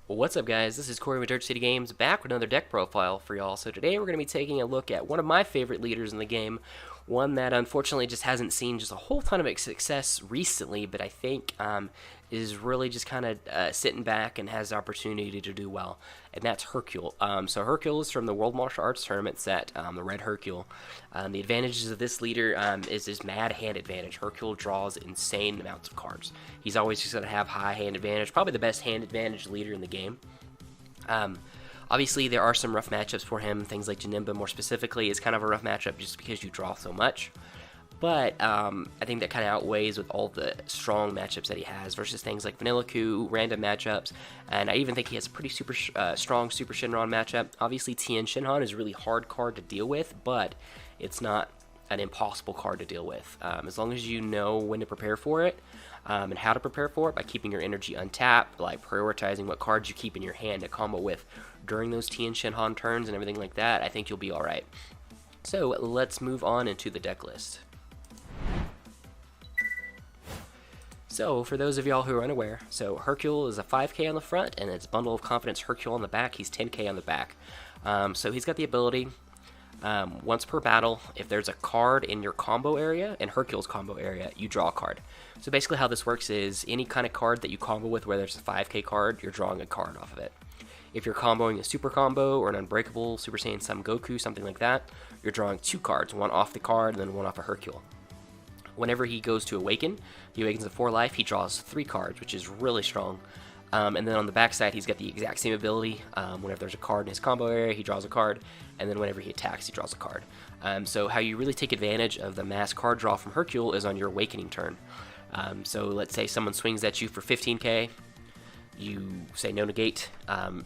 What's up, guys? This is Corey with Dirt City Games, back with another deck profile for y'all. So today we're going to be taking a look at one of my favorite leaders in the game, one that unfortunately just hasn't seen just a whole ton of success recently, but I think is really just kind of sitting back and has the opportunity to do well, and that's Hercule. So Hercule is from the World Martial Arts Tournament set, the Red Hercule. The advantages of this leader is his mad hand advantage. Hercule draws insane amounts of cards. He's always just going to have high hand advantage, probably the best hand advantage leader in the game. Obviously, there are some rough matchups for him. Things like Janemba, more specifically, is kind of a rough matchup just because you draw so much. But I think that kind of outweighs with all the strong matchups that he has versus things like Vanilla Coup, random matchups, and I even think he has a pretty strong Super Shinron matchup. Obviously, Tien Shinhan is a really hard card to deal with, but it's not an impossible card to deal with. As long as you know when to prepare for it and how to prepare for it by keeping your energy untapped, like prioritizing what cards you keep in your hand to combo with during those Tien Shinhan turns and everything like that, I think you'll be alright. So let's move on into the deck list. So, for those of y'all who are unaware, so Hercule is a 5k on the front, and it's Bundle of Confidence Hercule on the back. He's 10k on the back. So he's got the ability, once per battle, if there's a card in your combo area, in Hercule's combo area, you draw a card. So basically how this works is, any kind of card that you combo with, whether it's a 5k card, you're drawing a card off of it. If you're comboing a super combo, or an Unbreakable, Super Saiyan Some Goku, something like that, you're drawing 2 cards, one off the card, and then one off of Hercule. Whenever he goes to Awaken, he awakens at 4 life, he draws 3 cards, which is really strong. And then on the backside, he's got the exact same ability. Whenever there's a card in his combo area, he draws a card, and then whenever he attacks, he draws a card. So how you really take advantage of the mass card draw from Hercule is on your Awakening turn. So let's say someone swings at you for 15k, you say no negate,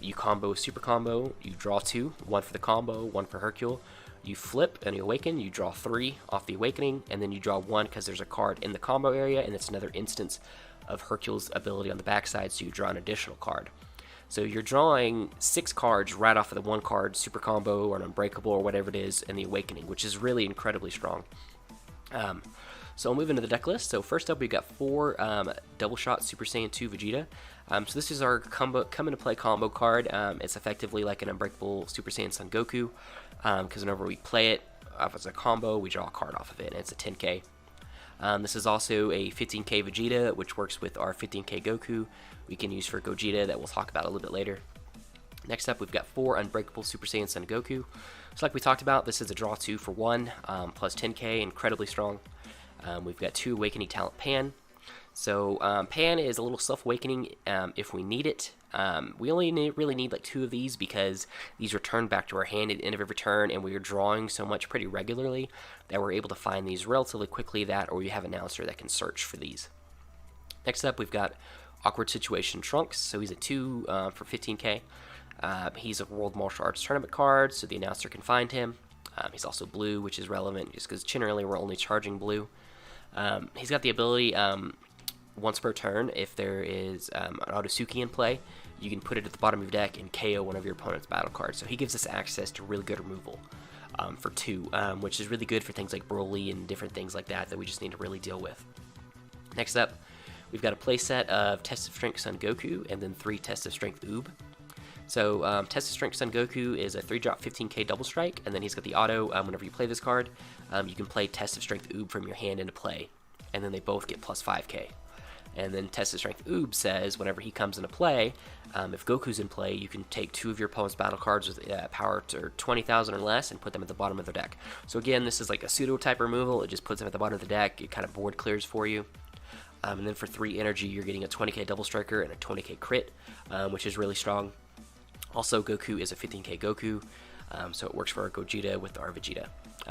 you combo super combo, you draw 2, 1 for the combo, 1 for Hercule. You flip and you awaken, you draw 3 off the Awakening, and then you draw 1 because there's a card in the combo area, and it's another instance of Hercule's ability on the backside, so you draw an additional card. So you're drawing 6 cards right off of the 1 card super combo or an Unbreakable or whatever it is in the Awakening, which is really incredibly strong. So I'll move into the deck list. So first up, we've got 4 Double Shot Super Saiyan 2 Vegeta. So this is our come into play combo card. It's effectively like an Unbreakable Super Saiyan Son Goku, because whenever we play it as a combo, we draw a card off of it, and it's a 10k. This is also a 15k Vegeta, which works with our 15k Goku. We can use for Gogeta, that we'll talk about a little bit later. Next up, we've got 4 Unbreakable Super Saiyan Son Goku. So like we talked about, this is a draw 2 for 1, plus 10k, incredibly strong. We've got 2 Awakening Talent Pan. So Pan is a little self-awakening if we need it. We only really need like 2 of these because these return back to our hand at the end of every turn, and we are drawing so much pretty regularly that we're able to find these relatively quickly, or we have an announcer that can search for these. Next up, we've got Awkward Situation Trunks. So he's a 2 for 15k. He's a World Martial Arts Tournament card, so the announcer can find him. He's also blue, which is relevant just because generally we're only charging blue. He's got the ability, once per turn, if there is an Otosuki in play, you can put it at the bottom of your deck and KO one of your opponent's battle cards. So he gives us access to really good removal for 2, which is really good for things like Broly and different things like that we just need to really deal with. Next up, we've got a playset of Test of Strength Son Goku and then 3 Test of Strength Oob. So Test of Strength Son Goku is a 3-drop 15k double strike, and then he's got the auto, whenever you play this card, you can play Test of Strength Oob from your hand into play, and then they both get plus 5k. And then Test of Strength Oob says whenever he comes into play, if Goku's in play, you can take 2 of your opponent's battle cards with power to 20,000 or less and put them at the bottom of their deck. So again, this is like a pseudo type removal. It just puts them at the bottom of the deck. It kind of board clears for you. And then for 3 energy, you're getting a 20k double striker and a 20k crit, which is really strong. Also, Goku is a 15k Goku, so it works for our Gogeta with our Vegeta.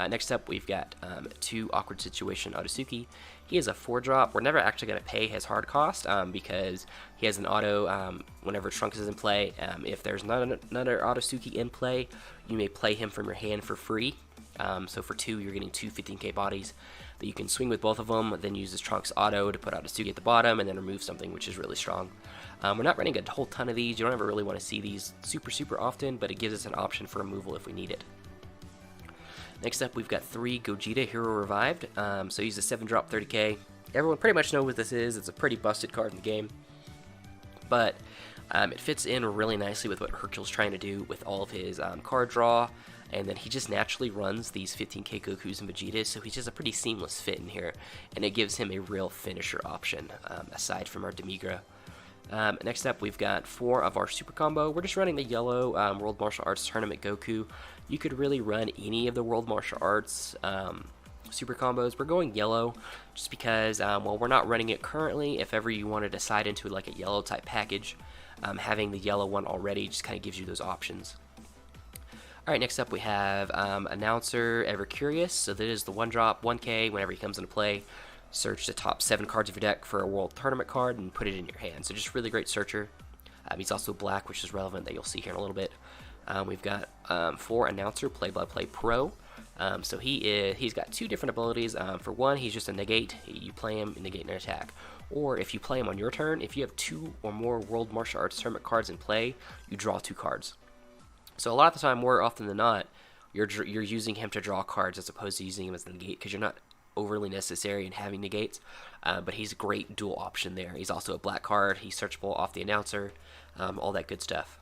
Next up, we've got 2 Awkward Situation Otosuki. He is a 4-drop. We're never actually going to pay his hard cost because he has an auto whenever Trunks is in play. If there's not another Otosuki in play, you may play him from your hand for free. So for 2, you're getting 2 15k bodies that you can swing with both of them, then use this Trunks auto to put Otosuki at the bottom and then remove something, which is really strong. We're not running a whole ton of these. You don't ever really want to see these super often, but it gives us an option for removal if we need it. Next up, we've got 3 Gogeta Hero Revived. So he's a 7-drop 30k. Everyone pretty much knows what this is. It's a pretty busted card in the game. But It fits in really nicely with what Hercule's trying to do with all of his card draw, and then he just naturally runs these 15k Gokus and Vegetas, so he's just a pretty seamless fit in here, and it gives him a real finisher option, aside from our Demigra. Next up, we've got 4 of our super combo. We're just running the yellow World Martial Arts Tournament Goku. You could really run any of the World Martial Arts super combos. We're going yellow just because, while we're not running it currently, if ever you want to decide into like a yellow type package, having the yellow one already just kind of gives you those options. Alright, next up we have Announcer Ever Curious. So that is the 1-drop, 1k, whenever he comes into play. Search the top 7 cards of your deck for a World Tournament card and put it in your hand. So just really great searcher. He's also black, which is relevant, that you'll see here in a little bit. We've got 4 Announcer Play-by-Play Pro. So he's got 2 different abilities. For one, he's just a negate. You play him, negate an attack. Or if you play him on your turn, if you have 2 or more World Martial Arts Tournament cards in play, you draw 2 cards. So a lot of the time, more often than not, you're using him to draw cards as opposed to using him as the negate, because you're not overly necessary in having negates. But he's a great dual option there. He's also a black card. He's searchable off the Announcer, all that good stuff.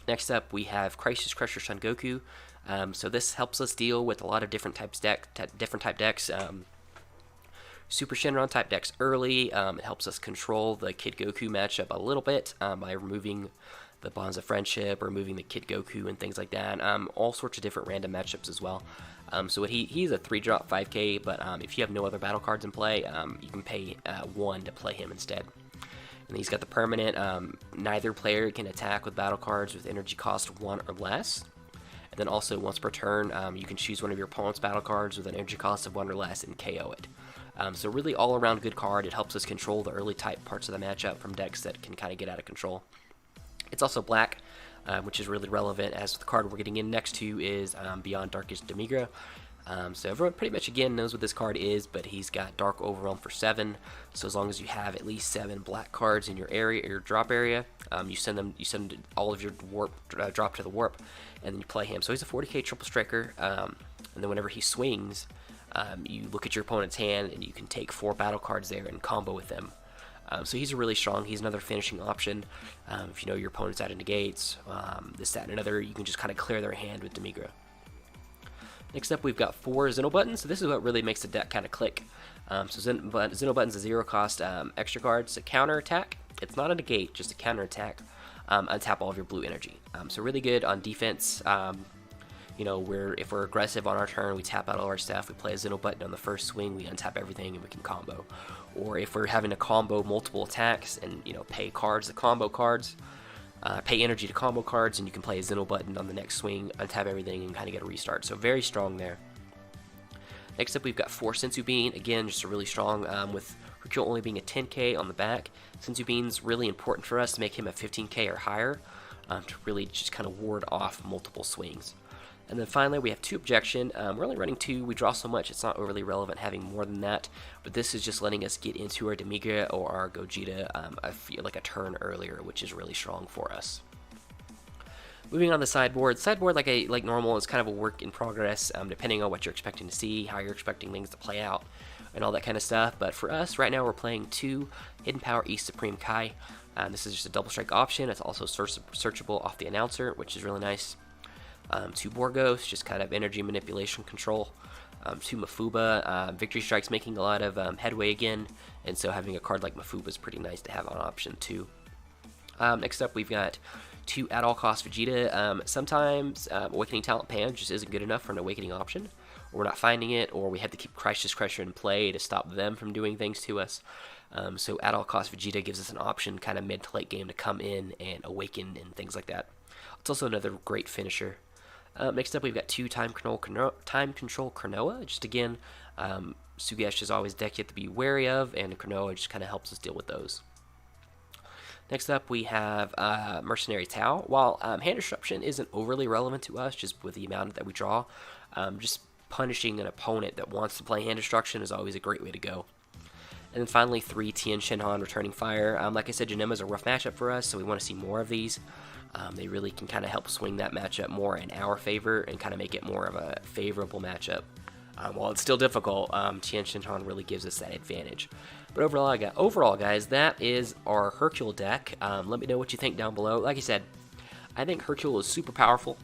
Next up, we have Crisis Crusher Son Goku. So this helps us deal with a lot of different type decks. Super Shenron type decks early. It helps us control the Kid Goku matchup a little bit by removing the Bonds of Friendship, or removing the Kid Goku and things like that. All sorts of different random matchups as well. So he's a 3-drop 5k, but if you have no other battle cards in play, you can pay 1 to play him instead. And he's got the permanent, neither player can attack with battle cards with energy cost 1 or less. And then also, once per turn, you can choose one of your opponent's battle cards with an energy cost of 1 or less and KO it. So really all around good card. It helps us control the early type parts of the matchup from decks that can kind of get out of control. It's also black, which is really relevant, as the card we're getting in next to is Beyond Darkest Demigra. So everyone pretty much again knows what this card is, but he's got Dark Overwhelm for 7. So as long as you have at least 7 black cards in your area, your drop area, you send all of your warp drop to the warp, and then you play him. So he's a 40k triple striker, and then whenever he swings, you look at your opponent's hand and you can take 4 battle cards there and combo with them. So he's really strong. He's another finishing option. If you know your opponent's out of negates, this, that, and another, you can just kind of clear their hand with Demigra. Next up, we've got 4 Xeno Buttons. So this is what really makes the deck kind of click. So Xeno Buttons is 0-cost extra cards. A counter attack. It's not a negate, just a counter attack. Untap all of your blue energy. So really good on defense. You know, if we're aggressive on our turn, we tap out all our stuff. We play a Xeno Button on the first swing. We untap everything and we can combo. Or if we're having to combo multiple attacks and, you know, pay cards to combo cards, pay energy to combo cards, and you can play a Xeno Button on the next swing, untap everything, and kind of get a restart. So very strong there. Next up, we've got 4 Senzu Bean. Again, just a really strong, with Hercule only being a 10k on the back. Senzu Bean's really important for us to make him a 15k or higher, to really just kind of ward off multiple swings. And then finally, we have 2 Objection. We're only running 2. We draw so much, it's not overly relevant having more than that. But this is just letting us get into our Demigra or our Gogeta like a turn earlier, which is really strong for us. Moving on the sideboard. Sideboard, like normal, is kind of a work in progress, depending on what you're expecting to see, how you're expecting things to play out, and all that kind of stuff. But for us, right now, we're playing 2 Hidden Power East Supreme Kai. This is just a double strike option. It's also searchable off the Announcer, which is really nice. 2 Borgos, just kind of energy manipulation control. 2 Mafuba, Victory Strike's making a lot of headway again, and so having a card like Mafuba is pretty nice to have on option too. Next up, we've got 2 At All Cost Vegeta. Sometimes Awakening Talent Pan just isn't good enough for an Awakening option, or we're not finding it, or we have to keep Crisis Crusher in play to stop them from doing things to us. So At All Cost Vegeta gives us an option kind of mid to late game to come in and awaken and things like that. It's also another great finisher. Next up, we've got 2 Time Control Cronoa. Just again, Sugesh is always a deck you have to be wary of, and Cronoa just kind of helps us deal with those. Next up, we have Mercenary Tau. While Hand Disruption isn't overly relevant to us, just with the amount that we draw, just punishing an opponent that wants to play Hand Destruction is always a great way to go. And then finally, 3 Tien Shinhan Returning Fire. Like I said, Janema's a rough matchup for us, so we want to see more of these. They really can kind of help swing that matchup more in our favor and kind of make it more of a favorable matchup While it's still difficult, Tian Shinhan really gives us that advantage. But overall, guys, that is our Hercule deck. Let me know what you think down below. Like I said, I think Hercule is super powerful.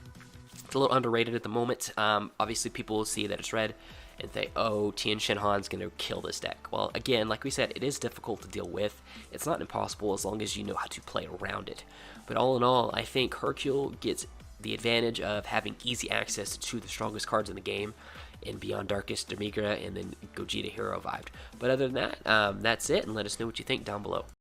It's a little underrated at the moment. Obviously, people will see that it's red and think, oh, Tian Shinhan's going to kill this deck. Well, again, like we said, it is difficult to deal with. It's not impossible as long as you know how to play around it. But all in all, I think Hercule gets the advantage of having easy access to the strongest cards in the game, in Beyond Darkest, Demigra, and then Gogeta Hero Vibed. But other than that, that's it, and let us know what you think down below.